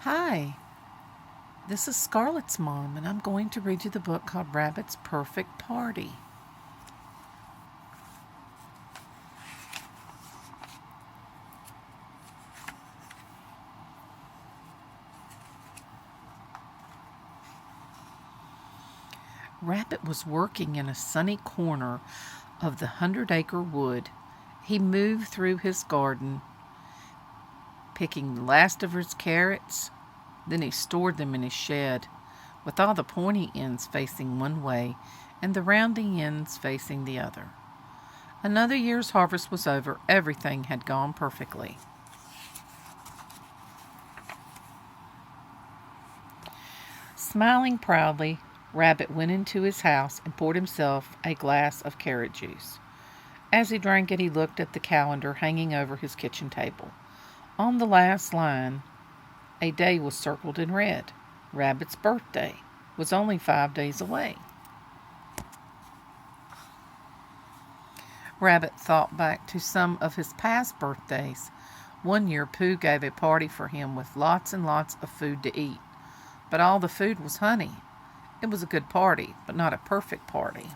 Hi, this is Scarlett's mom, and I'm going to read you the book called Rabbit's Perfect Party. Rabbit was working in a sunny corner of the 100-acre wood. He moved through his garden, picking the last of his carrots. Then he stored them in his shed, with all the pointy ends facing one way and the rounding ends facing the other. Another year's harvest was over. Everything had gone perfectly. Smiling proudly, Rabbit went into his house and poured himself a glass of carrot juice. As he drank it, he looked at the calendar hanging over his kitchen table. On the last line, a day was circled in red. Rabbit's birthday was only 5 days away. Rabbit thought back to some of his past birthdays. One year, Pooh gave a party for him with lots and lots of food to eat. But all the food was honey. It was a good party, but not a perfect party.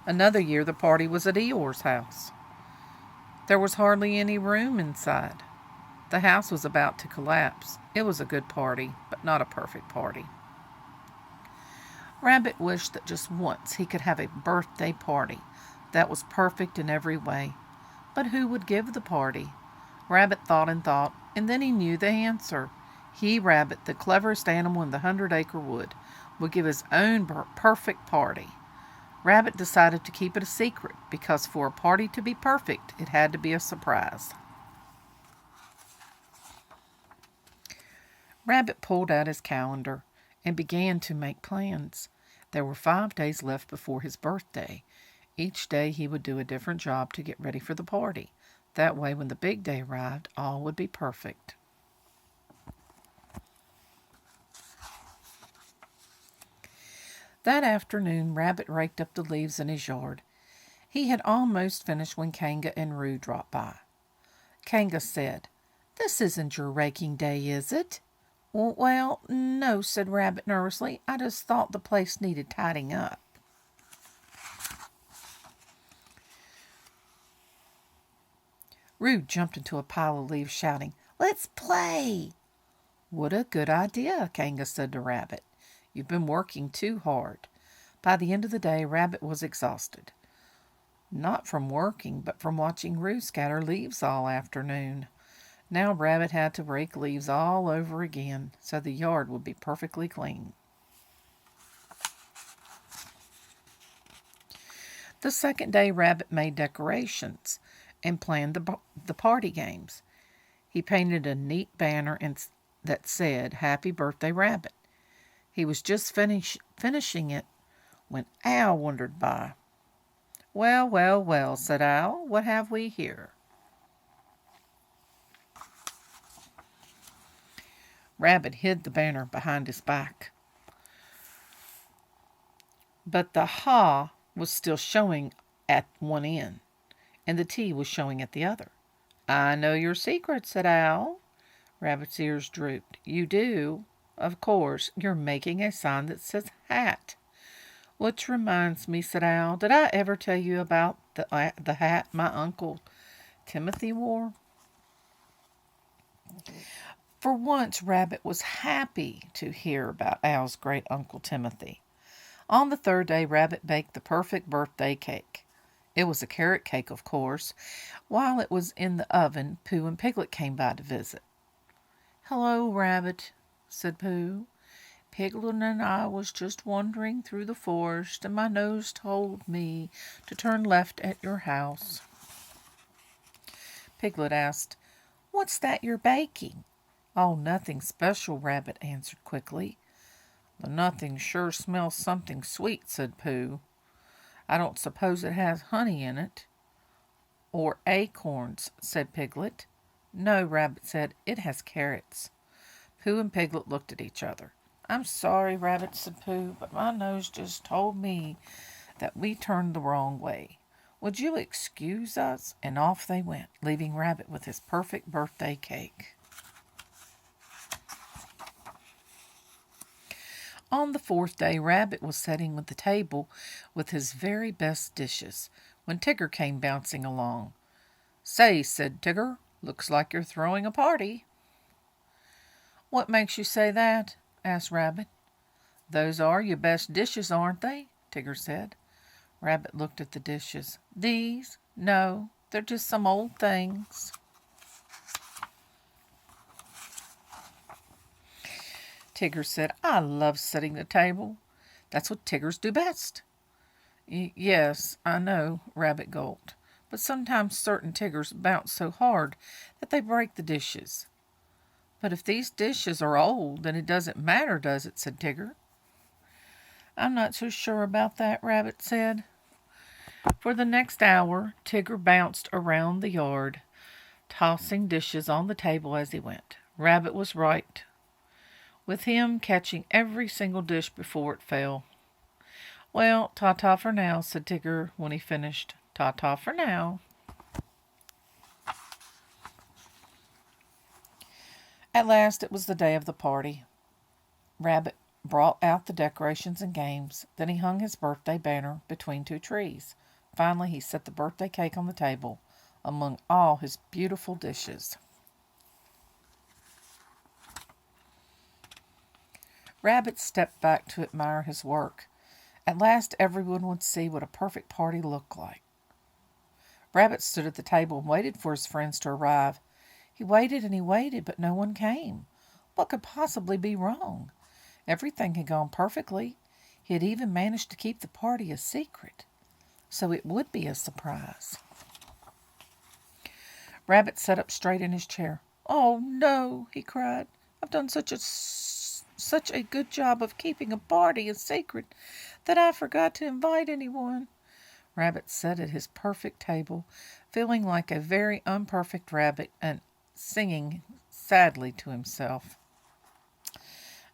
Another year, the party was at Eeyore's house. There was hardly any room inside. The house was about to collapse. It was a good party, but not a perfect party. Rabbit wished that just once he could have a birthday party that was perfect in every way. But who would give the party? Rabbit thought, and then he knew the answer. He, Rabbit, the cleverest animal in the 100-acre wood, would give his own perfect party. Rabbit decided to keep it a secret because for a party to be perfect, it had to be a surprise. Rabbit pulled out his calendar and began to make plans. There were 5 days left before his birthday. Each day he would do a different job to get ready for the party. That way, when the big day arrived, all would be perfect. That afternoon, Rabbit raked up the leaves in his yard. He had almost finished when Kanga and Roo dropped by. Kanga said, "This isn't your raking day, is it?" "Well, no," said Rabbit nervously. "I just thought the place needed tidying up." Roo jumped into a pile of leaves, shouting, "Let's play!" "What a good idea," Kanga said to Rabbit. "You've been working too hard." By the end of the day, Rabbit was exhausted. Not from working, but from watching Roo scatter leaves all afternoon. Now Rabbit had to rake leaves all over again, so the yard would be perfectly clean. The second day, Rabbit made decorations and planned the party games. He painted a neat banner that said, "Happy Birthday, Rabbit." He was just finishing it when Owl wandered by. "Well, well, well," said Owl. "What have we here?" Rabbit hid the banner behind his back. But the "ha" was still showing at one end, and the "t" was showing at the other. "I know your secret," said Owl. Rabbit's ears drooped. "You do? Of course, you're making a sign that says hat." "Which reminds me," said Owl, "did I ever tell you about the hat my Uncle Timothy wore?" For once, Rabbit was happy to hear about Owl's great Uncle Timothy. On the third day, Rabbit baked the perfect birthday cake. It was a carrot cake, of course. While it was in the oven, Pooh and Piglet came by to visit. "Hello, Rabbit," said Pooh. "Piglet and I was just wandering through the forest, and my nose told me to turn left at your house." Piglet asked, "What's that you're baking?" "Oh, nothing special," Rabbit answered quickly. "The nothing sure smells something sweet," said Pooh. "I don't suppose it has honey in it." "Or acorns," said Piglet. "No," Rabbit said, "it has carrots." Pooh and Piglet looked at each other. "I'm sorry, Rabbit," said Pooh, "but my nose just told me that we turned the wrong way. Would you excuse us?" And off they went, leaving Rabbit with his perfect birthday cake. On the fourth day, Rabbit was setting at the table with his very best dishes when Tigger came bouncing along. "Say," said Tigger, "looks like you're throwing a party." "What makes you say that?" asked Rabbit. "Those are your best dishes, aren't they?" Tigger said. Rabbit looked at the dishes. "These? No, they're just some old things." Tigger said, "I love setting the table. That's what Tiggers do best." Yes, I know," Rabbit gulped. "But sometimes certain Tiggers bounce so hard that they break the dishes." "But if these dishes are old, then it doesn't matter, does it?" said Tigger. "I'm not so sure about that," Rabbit said. For the next hour, Tigger bounced around the yard, tossing dishes on the table as he went. Rabbit was right, with him catching every single dish before it fell. "Well, ta-ta for now," said Tigger when he finished. "Ta-ta for now." At last it was the day of the party. Rabbit brought out the decorations and games. Then he hung his birthday banner between two trees. Finally, he set the birthday cake on the table among all his beautiful dishes. Rabbit stepped back to admire his work. At last everyone would see what a perfect party looked like. Rabbit stood at the table and waited for his friends to arrive. He waited and he waited, but no one came. What could possibly be wrong? Everything had gone perfectly. He had even managed to keep the party a secret, so it would be a surprise. Rabbit sat up straight in his chair. "Oh, no," he cried. "I've done such a good job of keeping a party a secret that I forgot to invite anyone." Rabbit sat at his perfect table, feeling like a very imperfect rabbit and singing sadly to himself.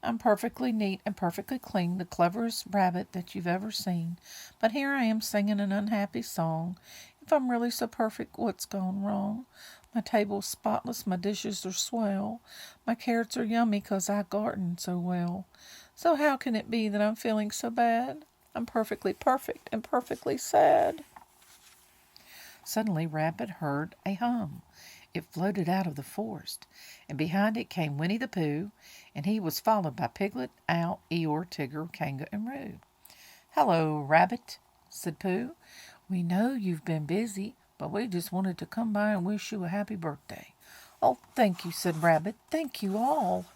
"I'm perfectly neat and perfectly clean, the cleverest rabbit that you've ever seen. But here I am singing an unhappy song. If I'm really so perfect, what's gone wrong? My table's spotless, my dishes are swell. My carrots are yummy 'cause I garden so well. So how can it be that I'm feeling so bad? I'm perfectly perfect and perfectly sad." Suddenly Rabbit heard a hum. It floated out of the forest, and behind it came Winnie the Pooh, and he was followed by Piglet, Owl, Eeyore, Tigger, Kanga, and Roo. "Hello, Rabbit," said Pooh. "We know you've been busy, but we just wanted to come by and wish you a happy birthday." "Oh, thank you," said Rabbit. "Thank you all."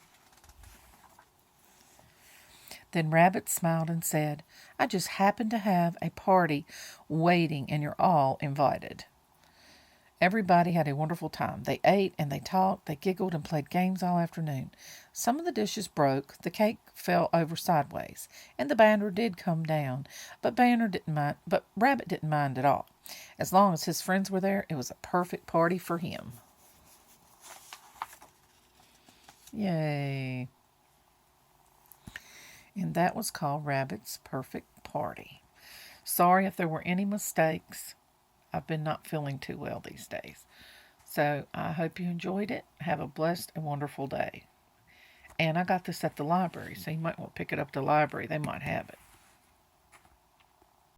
Then Rabbit smiled and said, "I just happened to have a party waiting, and you're all invited." Everybody had a wonderful time. They ate and they talked, they giggled and played games all afternoon. Some of the dishes broke, the cake fell over sideways, and the banner did come down. But Rabbit didn't mind at all. As long as his friends were there, it was a perfect party for him. Yay. And that was called Rabbit's Perfect Party. Sorry if there were any mistakes. I've been not feeling too well these days. So I hope you enjoyed it. Have a blessed and wonderful day. And I got this at the library, so you might want to pick it up at the library. They might have it.